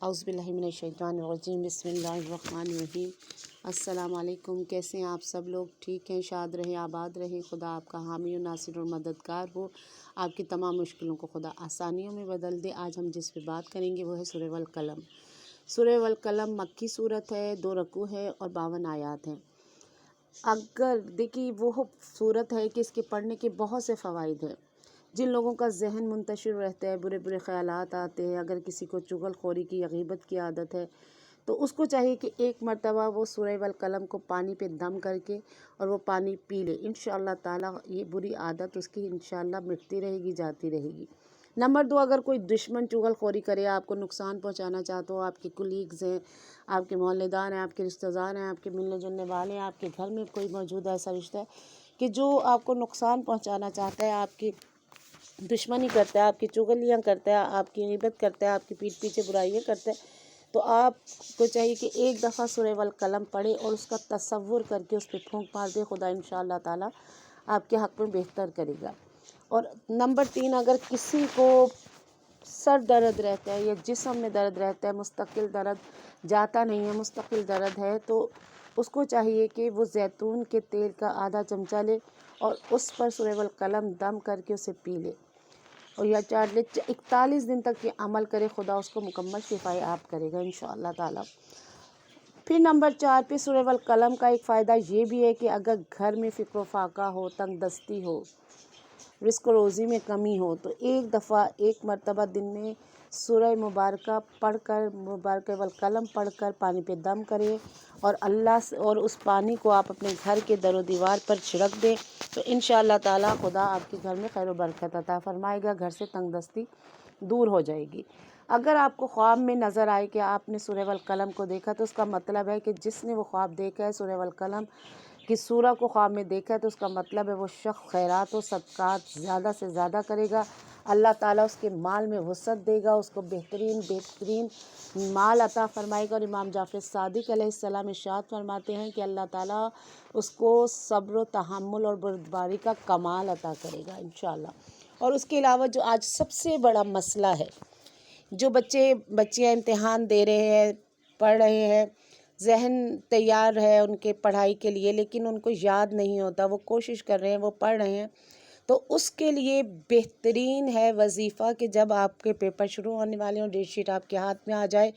औज़ुबिल्लाहिमिनश्शैतानिर्रजीम बिस्मिल्लाहिर्रहमानिर्रहीम। अस्सलाम वालेकुम। कैसे हैं आप सब लोग? ठीक हैं, शाद रहें, आबाद रहें। खुदा आपका हामी और नासिर और मददगार हो। आपकी तमाम मुश्किलों को खुदा आसानियों में बदल दे। आज हम जिस पे बात करेंगे वो है सूरह वल कलम। सूरह वल कलम मक्की सूरत है, 2 रकू है और 52 आयात हैं। अगर देखिए वो सूरत है कि इसके पढ़ने के बहुत से फ़वाइद हैं। जिन लोगों का जहन मुंतशिर रहता है, बुरे बुरे ख़यालात आते हैं, अगर किसी को चुगलखोरी की या गीबत की आदत है तो उसको चाहिए कि एक मरतबा वो सूरह वल कलम को पानी पे दम करके और वो पानी पी ले। इंशाअल्लाह ताला ये बुरी आदत उसकी इंशाअल्लाह मिटती रहेगी, जाती रहेगी। नंबर 2, अगर कोई दुश्मन चुगलखोरी करे, आपको नुकसान पहुंचाना चाहते हो, आपके कुलीग्स हैं, आपके मोहल्लेदार हैं, आपके रिश्तेदार हैं, आपके मिलने जुलने वाले हैं, आपके घर में कोई मौजूद ऐसा रिश्ता है कि जो आपको नुकसान पहुंचाना चाहता है, आपकी दुश्मनी करता है, आपकी चुगलियाँ करता है, आपकी ग़ीबत करता है, आपकी पीठ पीछे बुराइयाँ करता है, तो आपको चाहिए कि एक दफ़ा सूरह वल कलम पढ़े और उसका तसव्वुर करके उस पर फूंक मार दे। खुदा इंशाअल्लाह ताला आपके हक़ में बेहतर करेगा। और नंबर 3, अगर किसी को सर दर्द रहता है या जिस्म में दर्द रहता है, मुस्तकिल दर्द जाता नहीं है, मुस्तकिल दर्द है, तो उसको चाहिए कि वो जैतून के तेल का आधा चमचा ले और उस पर सूरह वल कलम दम करके उसे पी ले और या चाट ले। 41 दिन तक ये अमल करे, खुदा उसको मुकम्मल शिफा आप करेगा इंशाअल्लाह ताला। फिर नंबर 4 पे सूरह वल कलम का एक फ़ायदा ये भी है कि अगर घर में फ़िक्र फाका हो, तंगदस्ती हो, रिस्क रोज़ी में कमी हो, तो एक दफ़ा एक मरतबा दिन में सूरह मुबारक वल कलम पढ़कर पानी पे दम करें और अल्लाह से और उस पानी को आप अपने घर के दरो दीवार पर छिड़क दें, तो इंशाअल्लाह ताला खुदा आपके घर में खैर व बरकत अता फरमाएगा, घर से तंगदस्ती दूर हो जाएगी। अगर आपको ख्वाब में नज़र आए कि आपने सूरह वल कलम को देखा, तो उसका मतलब है कि जिसने वो ख्वाब देखा है, सूरह वल कलम की सूरह को ख्वाब में देखा है, तो उसका मतलब है वो शख्स खैरात व सदक़ात ज़्यादा से ज़्यादा करेगा। अल्लाह ताला उसके माल में वसअत देगा, उसको बेहतरीन माल अता फरमाएगा। और इमाम जाफ़र सादिक अलैहिस्सलाम इरशाद फरमाते हैं कि अल्लाह ताला उसको सब्र व तहम्मुल और बर्दारी का कमाल अता करेगा इंशाअल्लाह। और उसके अलावा जो आज सबसे बड़ा मसला है, जो बच्चियाँ इम्तिहान दे रहे हैं, पढ़ रहे हैं, ज़हन तैयार है उनके पढ़ाई के लिए, लेकिन उनको याद नहीं होता, वो कोशिश कर रहे हैं, वो पढ़ रहे हैं, तो उसके लिए बेहतरीन है वजीफ़ा कि जब आपके पेपर शुरू होने वाले हों, डेट शीट आपके हाथ में आ जाए,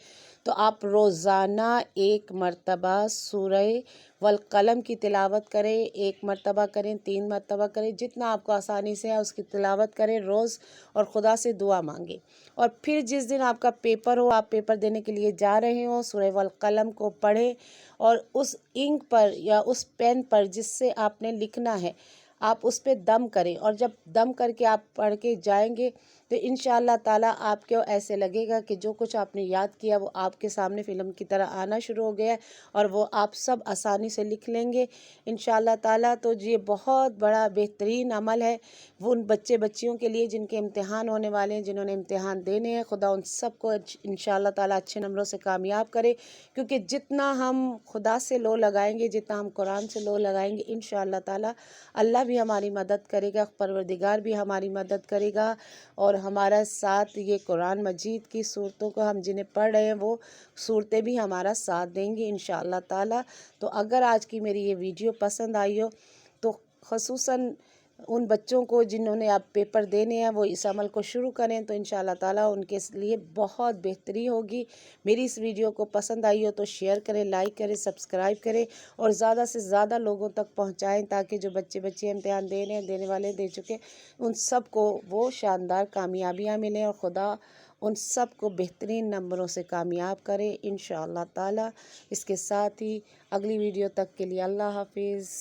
तो आप रोज़ाना एक मरतबा सूरह वल कलम की तिलावत करें। 1 मरतबा करें, 3 मरतबा करें, जितना आपको आसानी से है उसकी तिलावत करें रोज़ और खुदा से दुआ मांगें। और फिर जिस दिन आपका पेपर हो, आप पेपर देने के लिए जा रहे हो, सूरह वल कलम को पढ़ें और उस इंक पर या उस पेन पर जिससे आपने लिखना है, आप उस पे दम करें। और जब दम करके आप पढ़ के जाएंगे तो इंशाअल्लाह ताला आपको ऐसे लगेगा कि जो कुछ आपने याद किया वो आपके सामने फ़िल्म की तरह आना शुरू हो गया है और वो आप सब आसानी से लिख लेंगे इंशाअल्लाह ताला। तो ये बहुत बड़ा बेहतरीन अमल है वो उन बच्चियों के लिए जिनके इम्तिहान होने वाले हैं, जिन्होंने इम्तिहान देने हैं। खुदा उन सब को इंशाअल्लाह ताला अच्छे नंबरों से कामयाब करे, क्योंकि जितना हम खुदा से लो लगाएंगे, जितना हम कुरान से लो लगाएंगे, इंशाअल्लाह ताला अल्लाह भी हमारी मदद करेगा, परवरदिगार भी हमारी मदद करेगा और हमारा साथ ये कुरान मजीद की सूरतों को हम जिन्हें पढ़ रहे हैं वो सूरतें भी हमारा साथ देंगी इंशाअल्लाह ताला। तो अगर आज की मेरी ये वीडियो पसंद आई हो तो ख़ुसूसन उन बच्चों को जिन्होंने अब पेपर देने हैं वो इस अमल को शुरू करें, तो इंशाअल्लाह ताला उनके लिए बहुत बेहतरी होगी। मेरी इस वीडियो को पसंद आई हो तो शेयर करें, लाइक करें, सब्सक्राइब करें और ज़्यादा से ज़्यादा लोगों तक पहुंचाएं, ताकि जो बच्चे इम्तिहान दे रहे हैं, देने वाले, दे चुके, उन सब को वो शानदार कामयाबियाँ मिलें और खुदा उन सब को बेहतरीन नंबरों से कामयाब करें इंशाअल्लाह ताला। इसके साथ ही अगली वीडियो तक के लिए अल्लाह हाफिज़।